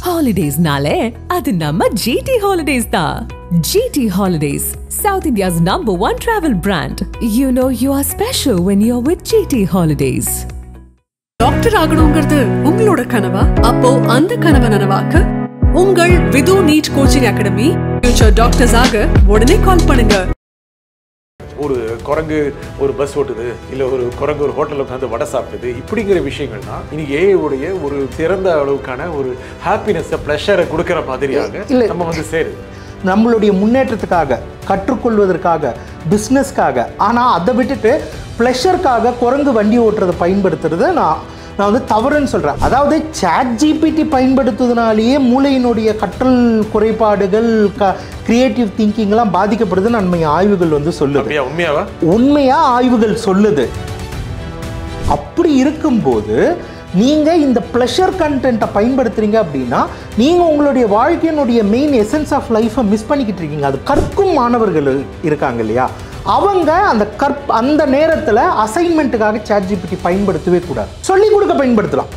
Holidays nale, adu namma GT Holidays da. GT Holidays, South India's #1 travel brand. You know you are special when you're with GT Holidays. Doctor ஆகணும்ங்கிறது உங்களோட கனவா? அப்போ அந்த கனவை நனவாக்க உங்கள் Vidhu NEET coaching academy future doctors ஆக உடனே கால் பண்ணுங்க. ஒரு குரங்கு ஒரு பஸ் ஓட்டுது, இல்லை ஒரு குரங்கு ஒரு ஹோட்டலில் உட்காந்து வடை சாப்பிடுது, இப்படிங்கிற விஷயங்கள்னா இன்னைக்கு ஏஐடைய ஒரு சிறந்த அளவுக்கான ஒரு ஹாப்பினஸை ப்ளஷரை கொடுக்குற மாதிரியாக நம்ம வந்து சேருது. நம்மளுடைய முன்னேற்றத்துக்காக, கற்றுக்கொள்வதற்காக, பிஸ்னஸ்க்காக. ஆனால் அதை விட்டுட்டு ப்ளஷருக்காக குரங்கு வண்டி ஓட்டுறதை பயன்படுத்துறது நான் வந்து தவறுன்னு சொல்கிறேன். அதாவது ChatGPT பயன்படுத்துவதனாலேயே மூளையினுடைய கற்றல் குறைபாடுகள், கிரியேட்டிவ் திங்கிங்லாம் பாதிக்கப்படுதுன்னு நம்ம ஆய்வுகள் வந்து சொல்லுது. உண்மையாக ஆய்வுகள் சொல்லுது. அப்படி இருக்கும்போது நீங்கள் இந்த ப்ளஷர் கண்டென்ட்டை பயன்படுத்துகிறீங்க அப்படின்னா நீங்கள் உங்களுடைய வாழ்க்கையினுடைய மெயின் எசன்ஸ் ஆஃப் லைஃப்பை மிஸ் பண்ணிக்கிட்டு இருக்கீங்க. அது கற்கும் மாணவர்கள் இருக்காங்க இல்லையா, அவங்க அந்த நேரத்தில் அசைன்மெண்ட்டுக்காக ChatGPT பயன்படுத்தவே கூடாது. சொல்லிக் கொடுக்க பயன்படுத்தலாம்.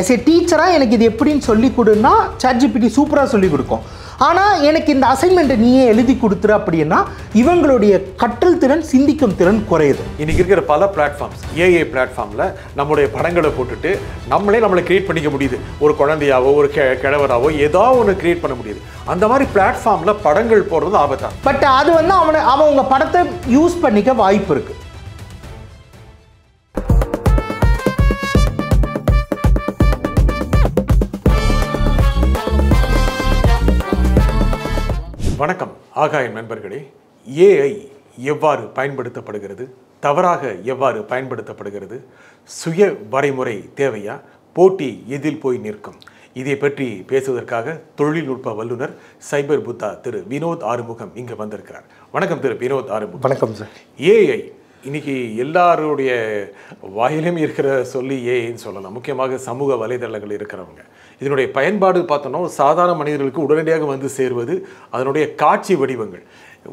எஸ் ஏ டீச்சராக எனக்கு இது எப்படின்னு சொல்லிக் கொடுன்னா ChatGPT சூப்பராக சொல்லிக் கொடுக்கும். ஆனால் எனக்கு இந்த அசைன்மெண்ட்டை நீயே எழுதி கொடுத்துரு அப்படின்னா இவங்களுடைய கற்றல் திறன், சிந்திக்கும் திறன் குறையுது. இன்னைக்கு இருக்கிற பல பிளாட்ஃபார்ம்ஸ், ஏஐ பிளாட்ஃபார்மில் நம்மளுடைய படங்களை போட்டுட்டு நம்மளை கிரியேட் பண்ணிக்க முடியுது. ஒரு குழந்தையாவோ ஒரு கிழவராவோ ஏதாவது ஒன்று கிரியேட் பண்ண முடியுது. அந்த மாதிரி பிளாட்ஃபார்மில் படங்கள் போடுறது ஆபத்தான். பட் அது வந்து அவன் உங்கள் படத்தை யூஸ் பண்ணிக்க வாய்ப்பு இருக்குது. வணக்கம் ஆகாயம் நண்பர்களே. ஏஐ எவ்வாறு பயன்படுத்தப்படுகிறது, தவறாக எவ்வாறு பயன்படுத்தப்படுகிறது, சுய வரைமுறை தேவையா, போட்டி எதில் போய் நிற்கும், இதை பற்றி பேசுவதற்காக தொழில்நுட்ப வல்லுநர் சைபர் புத்தா திரு வினோத் ஆறுமுகம் இங்கு வந்திருக்கிறார். வணக்கம் திரு வினோத் ஆறுமுகம். வணக்கம் சார். ஏஐ இன்னைக்கு எல்லாருடைய வாயிலும் இருக்கிற சொல்லி ஏஐன்னு சொல்லலாம். முக்கியமாக சமூக வலைதளங்கள் இருக்கிறவங்க இதனுடைய பயன்பாடு பார்த்தோன்னா சாதாரண மனிதர்களுக்கு உடனடியாக வந்து சேருவது அதனுடைய காட்சி வடிவங்கள்.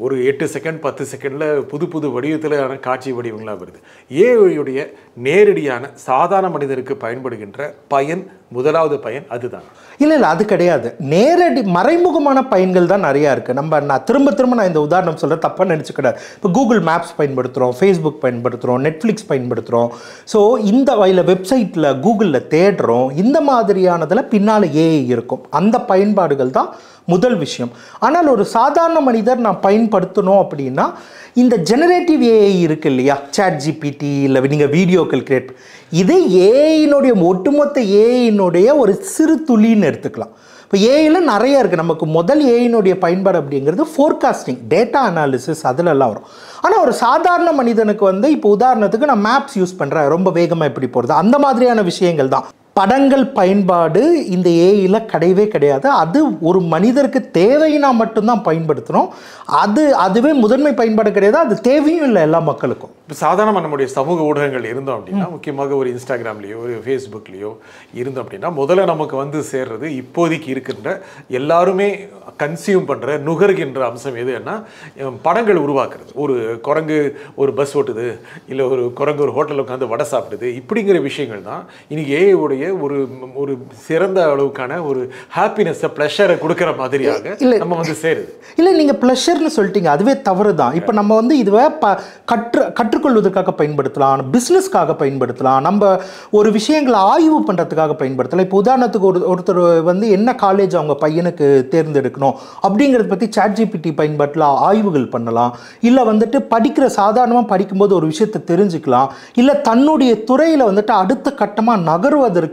ஒரு 8 செகண்ட் 10 செகண்டில் புது வடிவத்திலான காட்சி வடிவங்களாக வருது. ஏஐயுடைய நேரடியான சாதாரண மனிதருக்கு பயன்படுகின்ற பயன், முதலாவது பயன் அதுதான். இல்லை அது கிடையாது. நேரடி மறைமுகமான பயன்கள் தான் நிறையா இருக்குது. நான் திரும்ப இந்த உதாரணம் சொல்கிறேன், தப்பாக நினச்சிக்கூடாது. இப்போ கூகுள் மேப்ஸ் பயன்படுத்துகிறோம், ஃபேஸ்புக் பயன்படுத்துகிறோம், நெட்ஃப்ளிக்ஸ் பயன்படுத்துகிறோம். ஸோ இந்த வகையில் வெப்சைட்டில் கூகுளில் தேடுறோம். இந்த மாதிரியானதில் பின்னால் ஏஐ இருக்கும். அந்த பயன்பாடுகள் தான் முதல் விஷயம். ஆனால் ஒரு சாதாரண மனிதர் நான் பயன்படுத்தணும் அப்படின்னா இந்த ஜெனரேட்டிவ் ஏஐ இருக்கு இல்லையா, ChatGPT, இல்லை நீங்கள் வீடியோக்கள் கிரியேட், இது ஏஐனுடைய ஒட்டுமொத்த ஏஐனுடைய ஒரு சிறு துளின்னு எடுத்துக்கலாம். இப்போ ஏஐயில் நிறைய இருக்குது. நமக்கு முதல் ஏஐனுடைய பயன்பாடு அப்படிங்கிறது ஃபோர்காஸ்டிங், டேட்டா அனாலிசிஸ், அதிலெல்லாம் வரும். ஆனால் ஒரு சாதாரண மனிதனுக்கு வந்து இப்போ உதாரணத்துக்கு நான் மேப்ஸ் யூஸ் பண்ணுறேன், ரொம்ப வேகமாக எப்படி போகிறது, அந்த மாதிரியான விஷயங்கள் தான். படங்கள் பயன்பாடு இந்த ஏஐயில் கிடையவே கிடையாது. அது ஒரு மனிதருக்கு தேவைன்னா மட்டும்தான் பயன்படுத்தணும். அதுவே முதன்மை பயன்பாடு கிடையாது. அது தேவையும் இல்லை எல்லா மக்களுக்கும். இப்போ சாதாரணமாக நம்முடைய சமூக ஊடகங்கள் இருந்தோம் அப்படின்னா, முக்கியமாக ஒரு இன்ஸ்டாகிராம்லேயோ ஒரு ஃபேஸ்புக்லேயோ இருந்தோம் அப்படின்னா முதல்ல நமக்கு வந்து சேர்றது இப்போதைக்கு இருக்கின்ற எல்லாருமே கன்சியூம் பண்ணுற நுகர்கின்ற அம்சம் எதுன்னா படங்கள் உருவாக்குறது. ஒரு குரங்கு ஒரு பஸ் ஓட்டுது, இல்லை ஒரு குரங்கு ஒரு ஹோட்டலில் உட்காந்து வடை சாப்பிடுது, இப்படிங்கிற விஷயங்கள் தான் இன்னைக்கு ஏஐடைய ஒரு சிறந்த அளவுக்கான ஒரு ஹாப்பினஸை, ப்ளஷரை கொடுக்குற மாதிரியாக நம்ம வந்து சேருது. இல்லை நீங்கள் ப்ளஷர்னு சொல்லிட்டீங்க, அதுவே தவறு தான். இப்போ நம்ம வந்து இதுவே கற்றுக்கொள்வதற்காக பயன்படுத்தலாம், பிஸ்னஸ்க்காக பயன்படுத்தலாம், நம்ம ஒரு விஷயங்களை ஆய்வு பண்ணுறதுக்காக பயன்படுத்தலாம். இப்போ உதாரணத்துக்கு ஒருத்தர் வந்து என்ன காலேஜ் அவங்க பையனுக்கு தேர்ந்தெடுக்கணும் அப்படிங்கிறத பற்றி ChatGPT பயன்பாட்டில் ஆய்வுகள் பண்ணலாம். இல்லை வந்துட்டு சாதாரணமாக படிக்கும்போது ஒரு விஷயத்தை தெரிஞ்சுக்கலாம். இல்லை தன்னுடைய துறையில் வந்துட்டு அடுத்த கட்டமாக நகர்வதற்கு,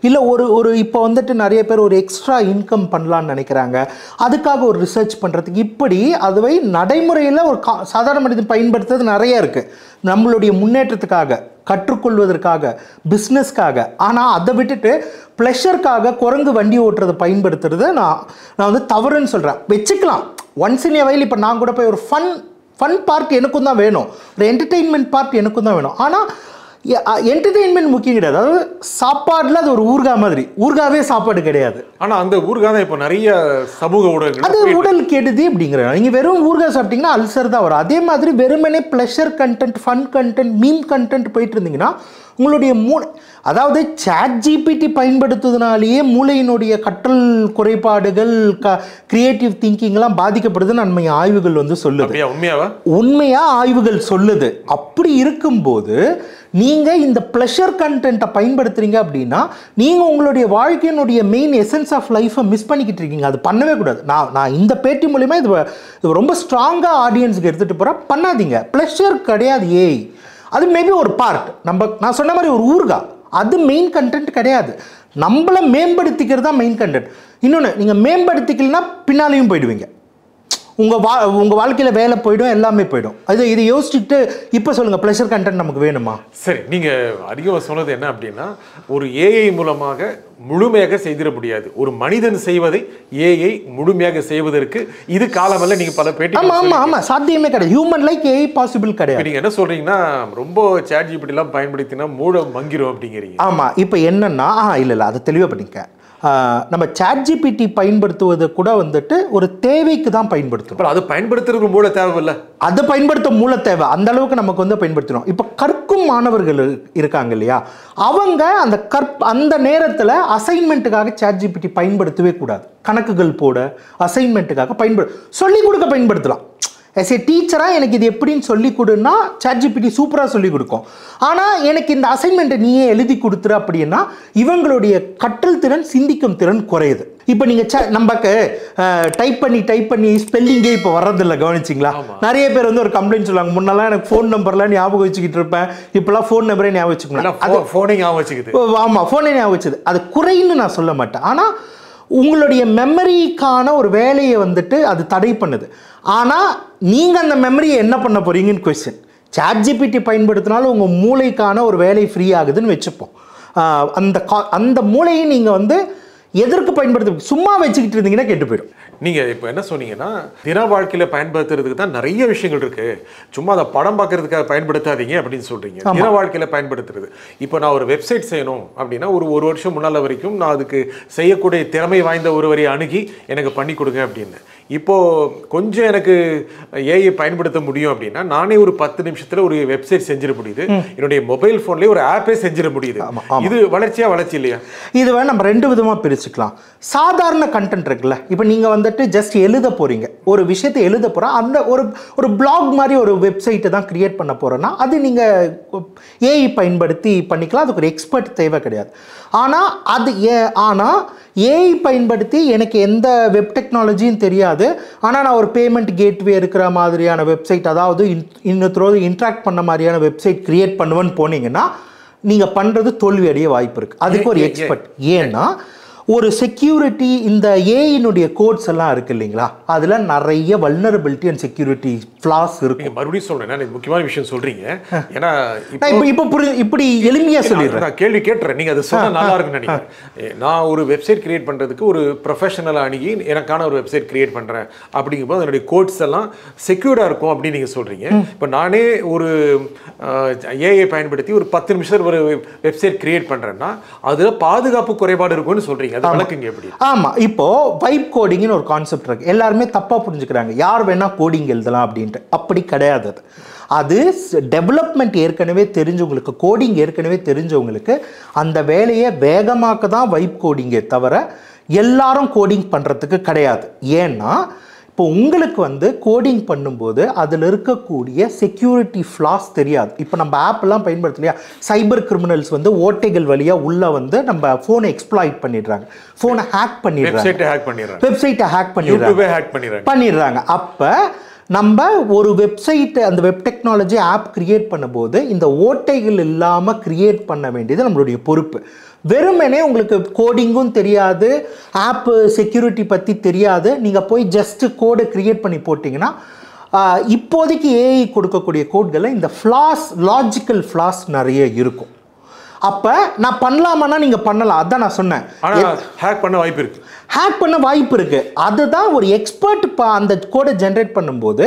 இல்லை ஒரு இப்போ வந்துட்டு நிறைய பேர் ஒரு எக்ஸ்ட்ரா இன்கம் பண்ணலான்னு நினைக்கிறாங்க, அதுக்காக ஒரு ரிசர்ச் பண்ணுறதுக்கு, இப்படி அதுவே நடைமுறையில் ஒரு சாதாரண மனிதன் பயன்படுத்துறது நிறைய இருக்குது. நம்மளுடைய முன்னேற்றத்துக்காக, கற்றுக்கொள்வதற்காக, பிஸ்னஸ்க்காக. ஆனால் அதை விட்டுட்டு ப்ளஷருக்காக குரங்கு வண்டி ஓட்டுறதை பயன்படுத்துறது நான் வந்து தவறுன்னு சொல்கிறேன். வச்சுக்கலாம் ஒன்ஸ் இன் எ வைல். இப்போ நான் கூட போய் ஒரு ஃபன் பார்ட் எனக்கும் தான் வேணும், ஒரு என்டர்டெயின்மெண்ட் பார்ட் எனக்கும் தான் வேணும். ஆனால் என்டர்டெயின்மெண்ட் முக்கியம் கிடையாது. அதாவது சாப்பாடுல அது ஒரு ஊர்காய் மாதிரி, ஊர்காவே சாப்பாடு கிடையாது. ஆனா அந்த ஊர்காய் தான் இப்போ நிறைய சமூக ஊடகங்கள் அது உடல் கெடுதி அப்படிங்கிற. நீங்க வெறும் ஊர்காய் சாப்பிட்டீங்கன்னா அல்சர் தான் வரும். அதே மாதிரி வெறுமனே pleasure content, fun content, meme content போயிட்டு இருந்தீங்கன்னா உங்களுடைய அதாவது ChatGPT பயன்படுத்துவதனாலேயே மூளையினுடைய கற்றல் குறைபாடுகள் கிரியேட்டிவ் திங்கிங்லாம் பாதிக்கப்படுதுன்னு நம்ம ஆய்வுகள் வந்து சொல்லுது. உண்மையா ஆய்வுகள் சொல்லுது. அப்படி இருக்கும்போது நீங்கள் இந்த ப்ளஷர் கண்டென்ட்டை பயன்படுத்துறீங்க அப்படின்னா நீங்கள் உங்களுடைய வாழ்க்கையினுடைய மெயின் எசன்ஸ் ஆஃப் லைஃப்பை மிஸ் பண்ணிக்கிட்டு இருக்கீங்க. அது பண்ணவே கூடாது. நான் இந்த பேட்டி மூலிமா இது ரொம்ப ஸ்ட்ராங்காக ஆடியன்ஸுக்கு எடுத்துகிட்டு போகிறேன். பண்ணாதீங்க. ப்ளஷர் கிடையாது. அது மேபி ஒரு பார்ட். நான் சொன்ன மாதிரி ஒரு ஊர்கா, அது மெயின் கண்டென்ட் கிடையாது. நம்மளை மேம்படுத்திக்கிறது தான் மெயின் கண்டென்ட். இன்னொன்று, நீங்கள் மேம்படுத்திக்கலன்னா பின்னாலையும் போயிடுவீங்க. உங்கள் வாழ்க்கையில் வேலை போய்டும், எல்லாமே போய்டும். இதை யோசிச்சுட்டு இப்போ சொல்லுங்கள், ப்ளஷர் கண்டென்ட் நமக்கு வேணுமா? சரி, நீங்கள் அதிகமாக சொன்னது என்ன அப்படின்னா, ஒரு ஏஐ மூலமாக முழுமையாக செய்திட முடியாது. ஒரு மனிதன் செய்வதை ஏஐ முழுமையாக செய்வதற்கு இது காலமல்ல. நீங்கள் பல பேட்டி ஆமாம் சாத்தியமே கிடையாது. ஹியூமன் லைக் ஏஐ பாசிபிள் கிடையாது. நீங்கள் என்ன சொல்கிறீங்கன்னா, ரொம்ப ChatGPTலாம் பயன்படுத்தினா மூளை மங்கிரும் அப்படிங்கிறீங்க. ஆமாம். இப்போ என்னன்னா இல்லை அதை தெளிவாக பண்ணிக்க. நம்ம ChatGPT பயன்படுத்துவது கூட வந்துட்டு ஒரு தேவைக்கு தான் பயன்படுத்தணும். அது பயன்படுத்துறதுக்கு மூளை தேவையில்லை. அதை பயன்படுத்த மூளை தேவை. அந்த அளவுக்கு நமக்கு வந்து பயன்படுத்தணும். இப்போ கற்கும் மாணவர்கள் இருக்காங்க இல்லையா, அவங்க அந்த நேரத்தில் அசைன்மெண்ட்டுக்காக ChatGPT பயன்படுத்தவே கூடாது. கணக்குகள் போட அசைன்மெண்ட்டுக்காக சொல்லிக் கொடுக்க பயன்படுத்தலாம். எஸ் ஏ டீச்சராக எனக்கு இது எப்படின்னு சொல்லி கொடுன்னா ChatGPT சூப்பராக சொல்லி கொடுக்கும். ஆனால் எனக்கு இந்த அசைன்மெண்ட்டை நீயே எழுதி கொடுத்துரு அப்படின்னா இவங்களுடைய கற்றல் திறன், சிந்திக்கும் திறன் குறையுது. இப்போ நீங்கள் நமக்கு டைப் பண்ணி ஸ்பெல்லிங்கே இப்போ வர்றதில்லை. கவனிச்சிங்களா? நிறைய பேர் வந்து ஒரு கம்ப்ளைண்ட் சொல்லுவாங்க, முன்னெல்லாம் எனக்கு ஃபோன் நம்பர்லாம் ஞாபகம் வச்சுக்கிட்டு இருப்பேன், இப்போலாம் ஃபோன் நம்பரே ஞாபகம் வச்சுக்கணும். ஃபோனே ஞாபகம் வச்சுக்குது. ஆமாம், ஃபோனே ஞாபகம் வச்சுது. அது குறைன்னு நான் சொல்ல மாட்டேன். ஆனால் உங்களுடைய மெமரிக்கான ஒரு வேலையை வந்துட்டு அது தடை பண்ணுது. ஆனால் நீங்கள் அந்த மெமரியை என்ன பண்ண போகிறீங்கன்னு கொஸ்டின். ChatGPT பயன்படுத்தினாலும் உங்கள் மூளைக்கான ஒரு வேலை ஃப்ரீ ஆகுதுன்னு வச்சுப்போம். அந்த மூளையை நீங்கள் வந்து எதற்கு பயன்படுத்த, சும்மா வச்சுக்கிட்டு இருந்தீங்கன்னா கெட்டு போயிடும். நீங்கள் இப்போ என்ன சொன்னீங்கன்னா, தின வாழ்க்கையில் பயன்படுத்துறதுக்கு தான் நிறைய விஷயங்கள் இருக்குது, சும்மா அதை படம் பார்க்கறதுக்காக பயன்படுத்தாதீங்க அப்படின்னு சொல்கிறீங்க. தின வாழ்க்கையில் பயன்படுத்துறது, இப்போ நான் ஒரு வெப்சைட் செய்யணும் அப்படின்னா ஒரு வருஷம் முன்னால் வரைக்கும் நான் அதுக்கு செய்யக்கூடிய திறமை வாய்ந்த ஒருவரை அணுகி எனக்கு பண்ணி கொடுங்க அப்படின்னு. இப்போது கொஞ்சம் எனக்கு ஏஐ பயன்படுத்த முடியும் அப்படின்னா நானே ஒரு 10 நிமிஷத்தில் ஒரு வெப்சைட் செஞ்சிட முடியுது. என்னுடைய மொபைல் ஃபோன்லேயே ஒரு ஆப்பே செஞ்சிட முடியுது. இது வளர்ச்சி இல்லையா? இது நம்ம ரெண்டு விதமாக பிரிச்சுக்கலாம். சாதாரண கண்டென்ட் இருக்குல்ல, இப்போ நீங்கள் வந்துட்டு ஜஸ்ட் எழுத போகிறீங்க, ஒரு விஷயத்தை எழுத போகிறோம், அந்த ஒரு பிளாக் மாதிரி ஒரு வெப்சைட்டை தான் கிரியேட் பண்ண போகிறோன்னா அது நீங்கள் ஏஐ பயன்படுத்தி பண்ணிக்கலாம். அதுக்கு ஒரு எக்ஸ்பர்ட் தேவை கிடையாது. ஆனால் ஏஐ பயன்படுத்தி எனக்கு எந்த வெப் டெக்னாலஜியும் தெரியாது, ஆனால் நான் ஒரு பேமெண்ட் கேட்வே இருக்கிற மாதிரியான வெப்சைட், அதாவது இன்னொருத்தரோடு இன்ட்ராக்ட் பண்ண மாதிரியான வெப்சைட் கிரியேட் பண்ணுவேன்னு போனீங்கன்னா நீங்கள் பண்ணுறது தோல்வி அடைய வாய்ப்பு இருக்குது. அதுக்கு ஒரு எக்ஸ்பர்ட். ஏன்னா ஒரு செக்யூரிட்டி, இந்த ஏஐனுடைய கோட்ஸ் எல்லாம் இருக்கு இல்லைங்களா, அதில் நிறைய வல்னரபிலிட்டி அண்ட் செக்யூரிட்டி ஃப்ளாஸ் இருக்கு. மறுபடியும் சொல்றேன், முக்கியமான விஷயம் சொல்றீங்க. ஏன்னா இப்படி எளிமையாக சொல்லிடுறேன். நான் கேள்வி கேட்டுறேன், நீங்கள் அதை சொன்னால் நல்லா இருக்குன்னு நினைக்கிறேன். நான் ஒரு வெப்சைட் கிரியேட் பண்ணுறதுக்கு ஒரு ப்ரொஃபஷனலாக அணுகி எனக்கான ஒரு வெப்சைட் கிரியேட் பண்ணுறேன் அப்படிங்கும்போது அதனுடைய கோட்ஸ் எல்லாம் செக்யூர்டாக இருக்கும் அப்படின்னு நீங்கள் சொல்கிறீங்க. இப்போ நானே ஒரு ஏஐ பயன்படுத்தி ஒரு 10 நிமிஷம் ஒரு வெப்சைட் கிரியேட் பண்ணுறேன்னா அதில் பாதுகாப்பு குறைபாடு இருக்கும்னு சொல்கிறீங்க. ஆமாம். இப்போ வைப் கோடிங்னு ஒரு கான்செப்ட் இருக்கு. எல்லாருமே தப்பா புரிஞ்சுக்கிறாங்க, யார் வேணா கோடிங் எழுதலாம் அப்படின்ட்டு. அப்படி கிடையாது. அது டெவலப்மெண்ட் ஏற்கனவே தெரிஞ்சவங்களுக்கு, கோடிங் ஏற்கனவே தெரிஞ்சவங்களுக்கு அந்த வேலையை வேகமாக்க தான் வைப் கோடிங்கே தவிர எல்லாரும் கோடிங் பண்ணுறதுக்கு கிடையாது. ஏன்னா இப்போ உங்களுக்கு வந்து கோடிங் பண்ணும்போது அதில் இருக்கக்கூடிய செக்யூரிட்டி ஃப்ளாஸ் தெரியாது. இப்போ நம்ம ஆப்லாம் பயன்படுத்தலையா, சைபர் கிரிமினல்ஸ் வந்து ஓட்டைகள் வழியாக உள்ளே வந்து நம்ம ஃபோனை எக்ஸ்ப்ளாய்ட் பண்ணிடுறாங்க, ஃபோனை ஹேக் பண்ணிடுறாங்க, வெப்சைட்டை ஹேக் பண்ணிடுறாங்க. அப்போ நம்ம ஒரு வெப்சைட், அந்த வெப் டெக்னாலஜி ஆப் கிரியேட் பண்ணும்போது இந்த ஓட்டைகள் இல்லாமல் கிரியேட் பண்ண வேண்டியது நம்மளுடைய பொறுப்பு. வெறுமனே உங்களுக்கு கோடிங்கும் தெரியாது, ஆப்பு செக்யூரிட்டி பற்றி தெரியாது, நீங்கள் போய் ஜஸ்ட்டு கோடை க்ரியேட் பண்ணி போட்டிங்கன்னா இப்போதைக்கு ஏஐ கொடுக்கக்கூடிய கோட்களில் இந்த ஃப்ளாஸ், லாஜிக்கல் ஃப்ளாஸ் நிறைய இருக்கும். அப்போ நான் பண்ணலாமான்னா நீங்கள் பண்ணலாம், அதுதான் நான் சொன்னேன். ஹேக் பண்ண வாய்ப்பு இருக்குது. அதுதான் ஒரு எக்ஸ்பர்ட் அந்த கோடை ஜென்ரேட் பண்ணும்போது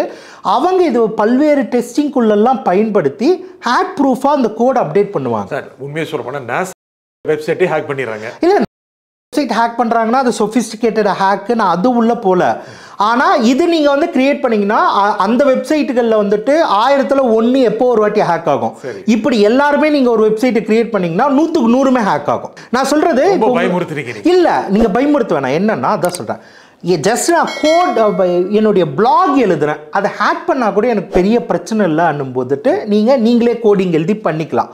அவங்க இது பல்வேறு டெஸ்டிங்குள்ளெல்லாம் பயன்படுத்தி ஹேக் ப்ரூஃபாக அந்த கோடை அப்டேட் பண்ணுவாங்க. சார், உண்மையை சொல்ல போனால் வெப்சைட்டே ஹேக் பண்ணிடுறாங்க. இல்லை, வெப்சைட் ஹேக் பண்ணுறாங்கன்னா அது சொஃபிஸ்டிகேட்டட் ஹேக்கு, நான் அது உள்ள போல. ஆனால் இது நீங்கள் வந்து கிரியேட் பண்ணிங்கன்னா அந்த வெப்சைட்டுகளில் வந்துட்டு 1000ல் 1 எப்போ ஒரு வாட்டி ஹேக் ஆகும். இப்படி எல்லாருமே நீங்கள் ஒரு வெப்சைட்டை கிரியேட் பண்ணிங்கன்னா 100க்கு 100மே ஹேக் ஆகும். நான் சொல்கிறது இல்லை, நீங்கள் பயமுறுத்த வேணாம். என்னன்னா அதான் சொல்கிறேன், ஜஸ்ட் நான் கோட் என்னுடைய பிளாக் எழுதுறேன், அதை ஹேக் பண்ணால் கூட எனக்கு பெரிய பிரச்சனை இல்லை அன்னும் போதுட்டு நீங்களே கோடிங் எழுதி பண்ணிக்கலாம்.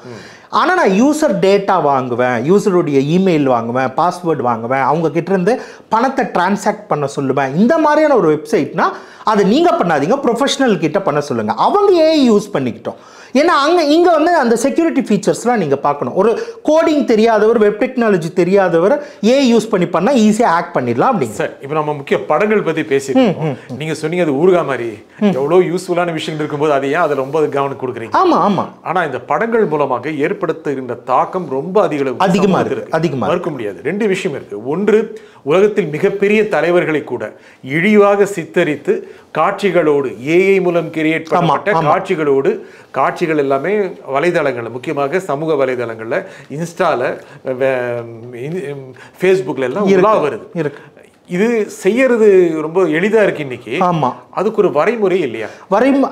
ஆனால் நான் யூசர் டேட்டா வாங்குவேன், யூசருடைய இமெயில் வாங்குவேன், பாஸ்வேர்டு வாங்குவேன், அவங்க கிட்ட இருந்து பணத்தை டிரான்சாக்ட் பண்ண சொல்லுவேன். இந்த மாதிரியான ஒரு வெப்சைட்னா அதை நீங்கள் பண்ணாதீங்க, ப்ரொஃபஷனல் கிட்ட பண்ண சொல்லுங்கள். அவங்க ஏஐ யூஸ் பண்ணிக்கிட்டோம். ஏன்னா இங்கே வந்து அந்த செக்யூரிட்டி ஃபீச்சர்ஸ்லாம் நீங்கள் பார்க்கணும். ஒரு கோடிங் தெரியாதவர், வெப் டெக்னாலஜி தெரியாதவர் ஏஐ யூஸ் பண்ணி பண்ணால் ஈஸியாக ஆக்ட் பண்ணிடலாம் அப்படிங்க. சார், இப்போ நம்ம முக்கிய படங்கள் பற்றி பேசியிருக்கோம். நீங்கள் சொன்னீங்க அது ஊருகா மாதிரி எவ்வளோ யூஸ்ஃபுல்லான விஷயங்கள் இருக்கும்போது அதை ஏன் அதில் ரொம்ப கவனம் கொடுக்குறீங்க? ஆமாம். ஆனால் இந்த படங்கள் மூலமாக ஏற்படுத்துகின்ற தாக்கம் ரொம்ப அதிகமாக இருக்கு, மறுக்க முடியாது. 2 விஷயம் இருக்கு. ஒன்று, உலகத்தில் மிகப்பெரிய தலைவர்களை கூட இழிவாக சித்தரித்து காட்சிகளோடு ஏஐ மூலம் கிரியேட் பண்ணப்பட்ட காட்சிகள் எல்லாமே வலைதளங்கள்ல, முக்கியமாக சமூக வலைதளங்கள்ல, இன்ஸ்டால, ஃபேஸ்புக்ல எல்லாம் உலா வருது. இது செய்யறது ரொம்ப எளிதா இருக்கு இன்னைக்கு. ஆமா, அதுக்கு ஒரு வரைமுறை இல்லையா?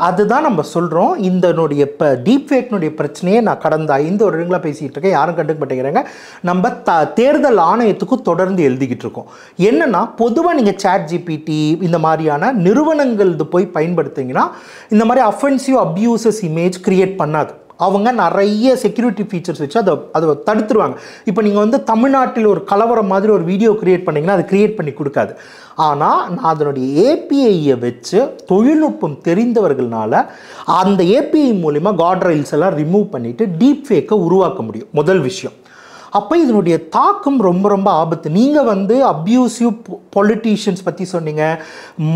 அதுதான் நம்ம சொல்றோம். இந்த டீப் ஃபேக்னுடைய பிரச்சனையே நான் கடந்த 5 வருடங்களா பேசிட்டு இருக்கேன், யாரும் கண்டுக்க மாட்டேங்கிறாங்க. நம்ம தேர்தல் ஆணையத்துக்கும் தொடர்ந்து எழுதிக்கிட்டு இருக்கோம். என்னன்னா, பொதுவாக நீங்க சாட் ஜிபிடி இந்த மாதிரியான நிறுவனங்கள் போய் பயன்படுத்திங்கன்னா இந்த மாதிரி அஃபென்சிவ் அப்யூசஸ் இமேஜ் கிரியேட் பண்ணாது. அவங்க நிறைய செக்யூரிட்டி ஃபீச்சர்ஸ் வச்சு அதை தடுத்துருவாங்க. இப்போ நீங்கள் வந்து தமிழ்நாட்டில் ஒரு கலவரம் மாதிரி ஒரு வீடியோ கிரியேட் பண்ணிங்கன்னா அது கிரியேட் பண்ணி கொடுக்காது. ஆனால் நான் அதனுடைய ஏபிஐயை வச்சு தொழில்நுட்பம் தெரிந்தவர்களால் அந்த ஏபிஐ மூலிமா கார்ட்ரைல்ஸ் எல்லாம் ரிமூவ் பண்ணிவிட்டு டீப் ஃபேக்கை உருவாக்க முடியும். முதல் விஷயம். அப்போ இதனுடைய தாக்கம் ரொம்ப ரொம்ப ஆபத்து. நீங்கள் வந்து அப்யூசிவ் பொலிட்டீஷியன்ஸ் பற்றி சொன்னீங்க,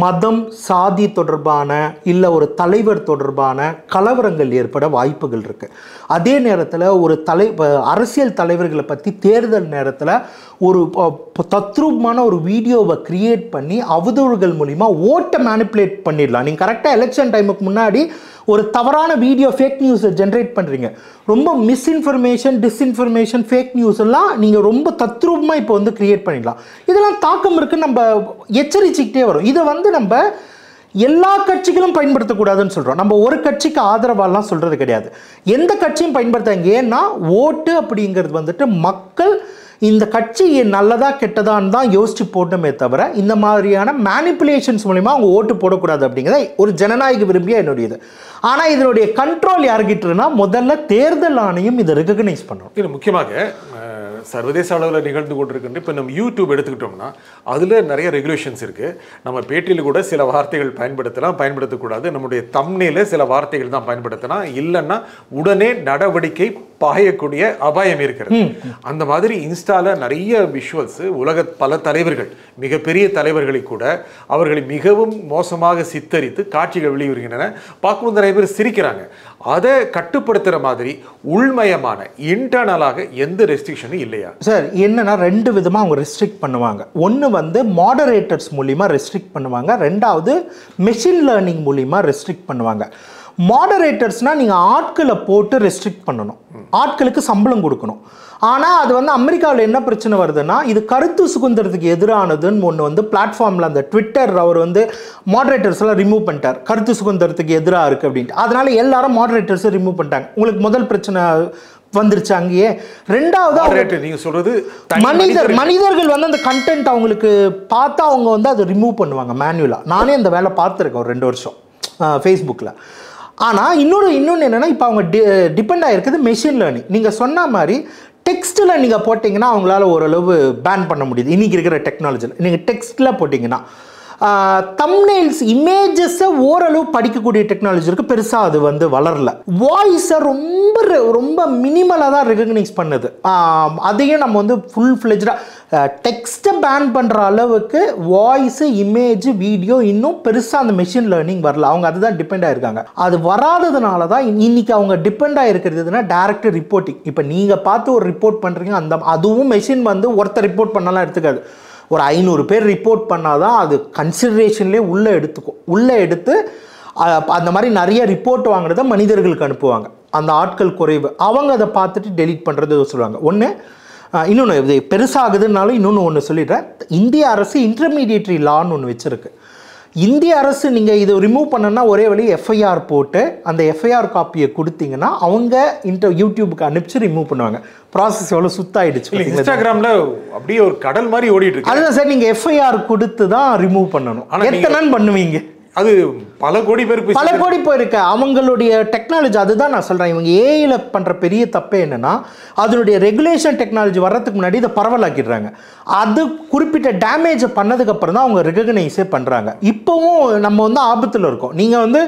மதம் சாதி தொடர்பான இல்லை ஒரு தலைவர் தொடர்பான கலவரங்கள் ஏற்பட வாய்ப்புகள் இருக்குது. அதே நேரத்தில் ஒரு அரசியல் தலைவர்களை பற்றி தேர்தல் நேரத்தில் ஒரு தத்ரூபமான ஒரு வீடியோவை கிரியேட் பண்ணி அவதூறுகள் மூலிமா ஓட்டை மேனிப்புலேட் பண்ணிடலாம். நீங்கள் கரெக்டாக எலெக்ஷன் டைமுக்கு முன்னாடி ஒரு தவறான வீடியோ ஃபேக் நியூஸை ஜென்ரேட் பண்ணுறீங்க. ரொம்ப மிஸ்இன்ஃபர்மேஷன், டிஸ்இன்ஃபர்மேஷன், ஃபேக் நியூஸ் எல்லாம் நீங்கள் ரொம்ப தத்ரூபமாக இப்போ வந்து கிரியேட் பண்ணிடலாம். இதெல்லாம் தாக்கம் இருக்குன்னு நம்ம எச்சரிச்சுக்கிட்டே வரும். இதை வந்து நம்ம எல்லா கட்சிகளும் பயன்படுத்தக்கூடாதுன்னு சொல்கிறோம். நம்ம ஒரு கட்சிக்கு ஆதரவாலாம் சொல்கிறது கிடையாது, எந்த கட்சியும் பயன்படுத்தாங்க. ஏன்னா ஓட்டு அப்படிங்கிறது வந்துட்டு மக்கள் இந்த கட்சி நல்லதா கெட்டதான்னு தான் யோசிச்சு போட்டோமே தவிர இந்த மாதிரியான மேனிப்புலேஷன்ஸ் மூலிமா அவங்க ஓட்டு போடக்கூடாது அப்படிங்கிறத ஒரு ஜனநாயக விரும்பியா என்னுடையது. ஆனால் இதனுடைய கண்ட்ரோல் யார்கிட்டனா முதல்ல தேர்தல் ஆணையம் இதை ரெகக்னைஸ் பண்ணணும். இது முக்கியமாக சர்வதேச அளவில் நிகழ்ந்து கொண்டிருக்கின்ற இப்போ நம்ம யூடியூப் எடுத்துக்கிட்டோம்னா அதில் நிறைய ரெகுலேஷன்ஸ் இருக்குது. நம்ம பேட்டியில் கூட சில வார்த்தைகள் பயன்படுத்தலாம், பயன்படுத்தக்கூடாது. நம்முடைய தம்ப்நெயில சில வார்த்தைகள் தான் பயன்படுத்தலாம், இல்லைன்னா உடனே நடவடிக்கை பாயக்கூடிய அபாயம் இருக்கிறது. அந்த மாதிரி இன்ஸ்டால நிறைய விஷுவல்ஸ் உலக பல தலைவர்கள், மிகப்பெரிய தலைவர்களை கூட அவர்களை மிகவும் மோசமாக சித்தரித்து காட்சிகள் வெளிவருகின்றன. பார்க்கும்போது நிறைய பேர் சிரிக்கிறாங்க. அதை கட்டுப்படுத்துகிற மாதிரி உள்மயமான இன்டர்னலாக எந்த ரெஸ்ட்ரிக்ஷனும் இல்லையா சார்? என்னன்னா 2 விதமாக அவங்க ரெஸ்ட்ரிக்ட் பண்ணுவாங்க. ஒன்று வந்து மாடரேட்டர்ஸ் மூலிமா ரெஸ்ட்ரிக்ட் பண்ணுவாங்க, ரெண்டாவது மெஷின் லேர்னிங் மூலிமா ரெஸ்ட்ரிக்ட் பண்ணுவாங்க. மாடரேட்டர்ஸ்னால் நீங்கள் ஆட்களை போட்டு ரெஸ்ட்ரிக்ட் பண்ணணும், ஆட்களுக்கு சம்பளம் கொடுக்கணும். ஆனால் அது வந்து அமெரிக்காவில் என்ன பிரச்சனை வருதுன்னா, இது கருத்து சுதந்திரத்துக்கு எதிரானதுன்னு ஒன்று வந்து பிளாட்ஃபார்மில் அந்த ட்விட்டர் அவர் வந்து மாடரேட்டர்ஸ் எல்லாம் ரிமூவ் பண்ணிட்டார், கருத்து சுதந்திரத்துக்கு எதிராக இருக்குது அப்படின்ட்டு. அதனால எல்லாரும் மாடரேட்டர்ஸை ரிமூவ் பண்ணிட்டாங்க. உங்களுக்கு முதல் பிரச்சனை வந்துருச்சு அங்கேயே. ரெண்டாவது நீங்க சொல்றது மனிதர்கள் வந்து அந்த கண்டென்ட் அவங்களுக்கு பார்த்தா அவங்க வந்து அதை ரிமூவ் பண்ணுவாங்க மேனுவலாக. நானே அந்த வேலை பார்த்துருக்கேன் ஒரு 2 வருஷம் ஃபேஸ்புக்கில். ஆனால் இன்னொன்று என்னென்னா, இப்போ அவங்க டிபெண்ட் ஆகிருக்குது மெஷின் லேர்னிங். நீங்கள் சொன்ன மாதிரி டெக்ஸ்ட்டில் நீங்கள் போட்டிங்கன்னா அவங்களால ஓரளவு பேன் பண்ண முடியுது இன்றைக்கி இருக்கிற டெக்னாலஜியில். நீங்கள் டெக்ஸ்ட்டில் போட்டிங்கன்னா தம்ப்நெயில்ஸ் இமேஜஸை ஓரளவு படிக்கக்கூடிய டெக்னாலஜி இருக்குது, பெருசாக அது வந்து வளரல. வாய்ஸை ரொம்ப மினிமலாக தான் ரெகக்னைஸ் பண்ணுது. அதையும் நம்ம வந்து ஃபுல் ஃப்ளெஜ்டாக டெக்ஸ்ட்டை பேன் பண்ணுற அளவுக்கு வாய்ஸு, இமேஜ், வீடியோ இன்னும் பெருசாக அந்த மெஷின் லேர்னிங் வரல. அவங்க அதுதான் டிபெண்ட் ஆகிருக்காங்க. அது வராததுனால தான் இன்றைக்கி அவங்க டிபெண்ட் ஆகிருக்கிறதுனா டைரக்ட் ரிப்போர்ட்டிங். இப்போ நீங்கள் பார்த்து ஒரு ரிப்போர்ட் பண்ணுறீங்க, அதுவும் மெஷின் வந்து ஒருத்தர் ரிப்போர்ட் பண்ணலாம் எடுத்துக்காது. ஒரு 500 பேர் ரிப்போர்ட் பண்ணாதான் அது கன்சிடரேஷன்லேயே உள்ளே எடுத்து அந்த மாதிரி நிறைய ரிப்போர்ட் வாங்குறத மனிதர்களுக்கு அனுப்புவாங்க. அந்த ஆட்கள் குறைவு, அவங்க அதை பார்த்துட்டு டெலீட் பண்ணுறது சொல்லுவாங்க. ஒன்று இன்னொன்று இது பெருசாகுதுனாலும் இன்னொன்று ஒன்று சொல்லிடுறேன். இந்திய அரசு இன்டர்மீடியேட்டரி லான்னு ஒன்று வச்சுருக்கு. இந்திய அரசு நீங்கள் இதை ரிமூவ் பண்ணனா ஒரே வழி எஃப்ஐஆர் போட்டு அந்த எஃப்ஐஆர் காப்பியை கொடுத்தீங்கன்னா அவங்க யூடியூபுக்கு அனுப்பிச்சு ரிமூவ் பண்ணுவாங்க. ப்ராசஸ் எவ்வளோ சுத்தாயிடுச்சு. இன்ஸ்டாகிராமில் அப்படியே ஒரு கடல் மாதிரி ஓடிட்டு இருக்கு. அதுதான் சார், நீங்கள் எஃப்ஐஆர் கொடுத்து தான் ரிமூவ் பண்ணணும். எத்தனை பண்ணுவீங்க? அது பல கோடி போயிருக்கு. அவங்களுடைய டெக்னாலஜி, அதுதான் நான் சொல்கிறேன். இவங்க ஏஐல பண்ணுற பெரிய தப்பே என்னன்னா, அதனுடைய ரெகுலேஷன் டெக்னாலஜி வர்றதுக்கு முன்னாடி இதை பரவலாக்கிடுறாங்க. அது குறிப்பிட்ட டேமேஜை பண்ணதுக்கப்புறம் தான் அவங்க ரெகக்னைஸே பண்ணுறாங்க. இப்போவும் நம்ம வந்து ஆபத்தில் இருக்கோம். நீங்கள் வந்து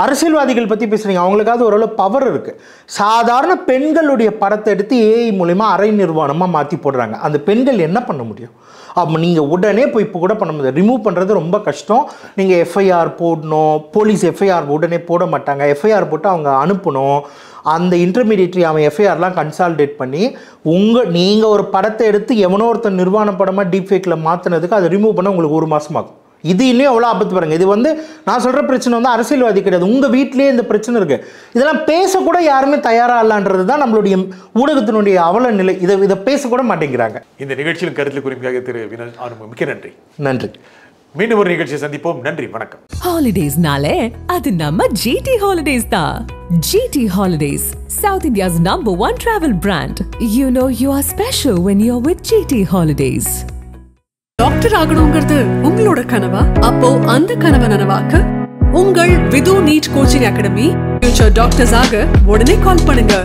அரசியல்வாதிகள் பற்றி பேசுகிறீங்க, அவங்களுக்காவது ஓரளவு பவர் இருக்குது. சாதாரண பெண்களுடைய படத்தை எடுத்து ஏஐ மூலிமா அரை நிர்வாணமாக மாற்றி போடுறாங்க. அந்த பெண்கள் என்ன பண்ண முடியும்? அப்போ நீங்கள் உடனே போய் இப்போ கூட பண்ண முடியாது. ரிமூவ் பண்ணுறது ரொம்ப கஷ்டம். நீங்கள் எஃப்ஐஆர் போடணும். போலீஸ் எஃப்ஐஆர் உடனே போட மாட்டாங்க. எஃப்ஐஆர் போட்டு அவங்க அனுப்பணும். அந்த இன்டர்மீடியேட்டரி அவன் எஃப்ஐஆர்லாம் கன்சால்டேட் பண்ணி நீங்கள் ஒரு படத்தை எடுத்து எவனோ ஒருத்தர் நிர்வாண படமாக டீப் ஃபேக்கில் மாற்றினதுக்கு அதை ரிமூவ் பண்ண உங்களுக்கு 1 மாதம் ஆகும். இது இன்னும் எவ்வளோ ஆபத்து பாருங்க. இது வந்து நான் சொல்கிற பிரச்சனை வந்து அரசியல்வாதி கிடையாது. உங்கள் வீட்டிலேயே இந்த பிரச்சனை இருக்குது. இதெல்லாம் பேசக்கூட யாருமே தயாராக இல்லைன்றது தான் நம்மளுடைய ஊடகத்தினுடைய அவல நிலை. இதை பேசக்கூட மாட்டேங்கிறாங்க. இந்த நிகழ்ச்சியில் கருத்தில் குறிப்பாக திரு வினோத் ஆறுமுகம், மிக்க நன்றி. நன்றி. மீண்டும் ஒரு நிகழ்ச்சியை சந்திப்போம். நன்றி, வணக்கம். ஹாலிடேஸ்னாலே அது நம்ம ஜிடி ஹாலிடேஸ் தான். GT Holidays, South India's #1 travel brand. You know you are special when you're with GT Holidays. Doctor ஆகணுங்கிறது உங்களோட கனவா? அப்போ அந்த கனவை நனவாக்க உங்கள் Vidhu NEET coaching academy future doctors ஆக உடனே கால் பண்ணுங்க.